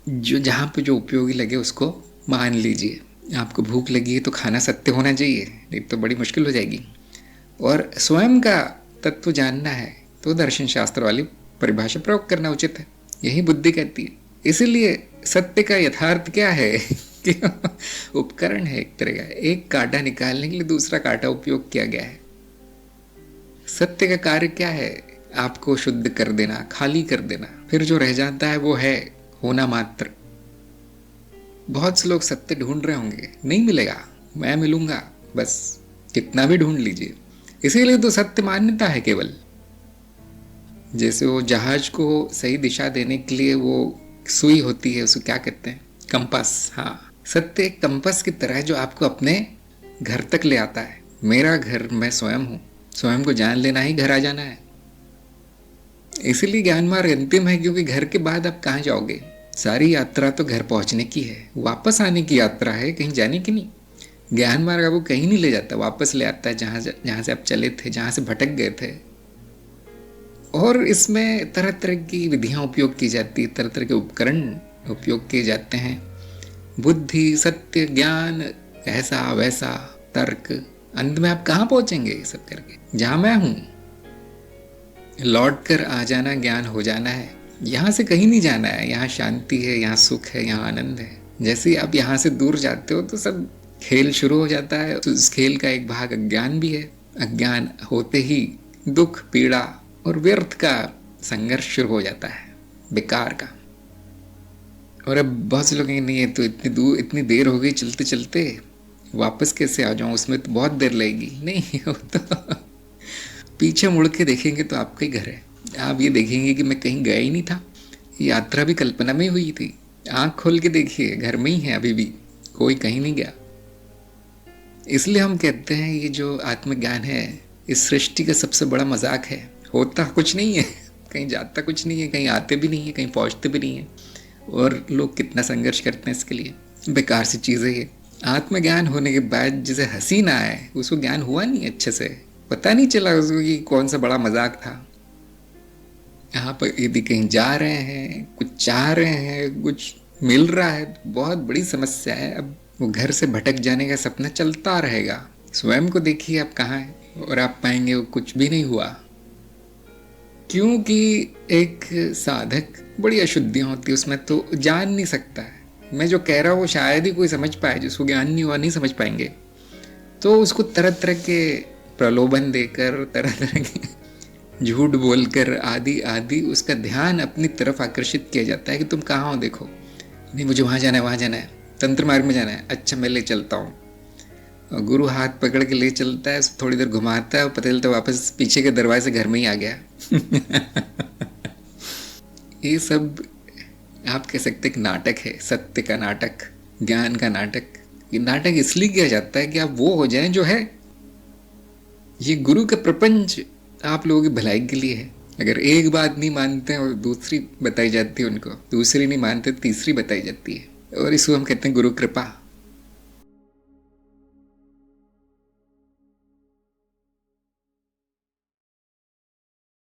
जो जहाँ पे जो उपयोगी लगे उसको मान लीजिए। आपको भूख लगी है तो खाना सत्य होना चाहिए, नहीं तो बड़ी मुश्किल हो जाएगी। और स्वयं का तत्व जानना है तो दर्शन शास्त्र वाली परिभाषा प्रयोग करना उचित है, यही बुद्धि कहती है। इसीलिए सत्य का यथार्थ क्या है कि उपकरण है एक तरह का, एक कांटा निकालने के लिए दूसरा कांटा उपयोग किया गया है। सत्य का कार्य क्या है? आपको शुद्ध कर देना, खाली कर देना, फिर जो रह जाता है वो है होना मात्र। बहुत से लोग सत्य ढूंढ रहे होंगे, नहीं मिलेगा, मैं मिलूंगा, बस कितना भी ढूंढ लीजिए। इसीलिए तो सत्य मान्यता है केवल। जैसे वो जहाज को सही दिशा देने के लिए वो सुई होती है, उसको क्या कहते हैं, कंपास। हाँ, सत्य एक कंपास की तरह है जो आपको अपने घर तक ले आता है। मेरा घर मैं स्वयं हूँ, स्वयं को जान लेना ही घर आ जाना है। इसीलिए ज्ञान मार्ग अंतिम है, क्योंकि घर के बाद आप कहाँ जाओगे? सारी यात्रा तो घर पहुंचने की है, वापस आने की यात्रा है, कहीं जाने की नहीं। ज्ञान मार्ग आपको कहीं नहीं ले जाता, वापस ले आता है जहाँ से आप चले थे, जहाँ से भटक गए थे। और इसमें तरह तरह की विधियां उपयोग की जाती है, तरह तरह के उपकरण उपयोग किए जाते हैं। बुद्धि, सत्य, ज्ञान, ऐसा वैसा, तर्क, अंत में आप कहाँ पहुंचेंगे ये सब करके? जहां मैं हूं, लौट कर आ जाना, ज्ञान हो जाना है। यहाँ से कहीं नहीं जाना है, यहाँ शांति है, यहाँ सुख है, यहाँ आनंद है। जैसे ही आप यहाँ से दूर जाते हो तो सब खेल शुरू हो जाता है। तो इस खेल का एक भाग अज्ञान भी है। अज्ञान होते ही दुख, पीड़ा और व्यर्थ का संघर्ष शुरू हो जाता है, बेकार का। और अब बहुत से लोग कहेंगे नहीं, ये तो इतनी देर हो गई चलते चलते, वापस कैसे आ जाऊं, उसमें तो बहुत देर लगेगी। नहीं, वो तो पीछे मुड़ के देखेंगे तो आपका ही घर है। आप ये देखेंगे कि मैं कहीं गया ही नहीं था, यात्रा भी कल्पना में हुई थी। आंख खोल के देखिए, घर में ही है अभी भी, कोई कहीं नहीं गया। इसलिए हम कहते हैं ये जो आत्मज्ञान है इस सृष्टि का सबसे बड़ा मजाक है। होता कुछ नहीं है, कहीं जाता कुछ नहीं है, कहीं आते भी नहीं है, कहीं पहुंचते भी नहीं है। और लोग कितना संघर्ष करते हैं इसके लिए, बेकार सी चीज़ है ये। आत्मज्ञान होने के बाद जिसे हंसी ना आए उसको ज्ञान हुआ नहीं अच्छे से, पता नहीं चला उसको कि कौन सा बड़ा मजाक था। यहाँ पर यदि कहीं जा रहे हैं, कुछ चाह रहे हैं, कुछ मिल रहा है, बहुत बड़ी समस्या है। अब वो घर से भटक जाने का सपना चलता रहेगा। स्वयं को देखिए आप कहाँ हैं, और आप पाएंगे वो कुछ भी नहीं हुआ। क्योंकि एक साधक बड़ी अशुद्धियाँ होती है उसमें, तो जान नहीं सकता है। मैं जो कह रहा हूँ वो शायद ही कोई समझ पाए, जिसको ज्ञान नहीं हुआ नहीं समझ पाएंगे। तो उसको तरह तरह के प्रलोभन देकर, तरह तरह के झूठ बोलकर, आदि आदि उसका ध्यान अपनी तरफ आकर्षित किया जाता है कि तुम कहाँ हो, देखो। नहीं, मुझे वहाँ जाना है, वहाँ जाना है, तंत्र मार्ग में जाना है, अच्छा मैं ले चलता हूँ। और गुरु हाथ पकड़ के ले चलता है, थोड़ी देर घुमाता है और पता चलता है वापस पीछे के दरवाजे से घर में ही आ गया। ये सब आप कह सकते एक नाटक है, सत्य का नाटक, ज्ञान का नाटक। ये नाटक इसलिए किया जाता है कि आप वो हो जाएं जो है। ये गुरु का प्रपंच आप लोगों की भलाई के लिए है। अगर एक बात नहीं मानते हैं और दूसरी बताई जाती है उनको, दूसरी नहीं मानते तीसरी बताई जाती है, और इसको हम कहते हैं गुरु कृपा।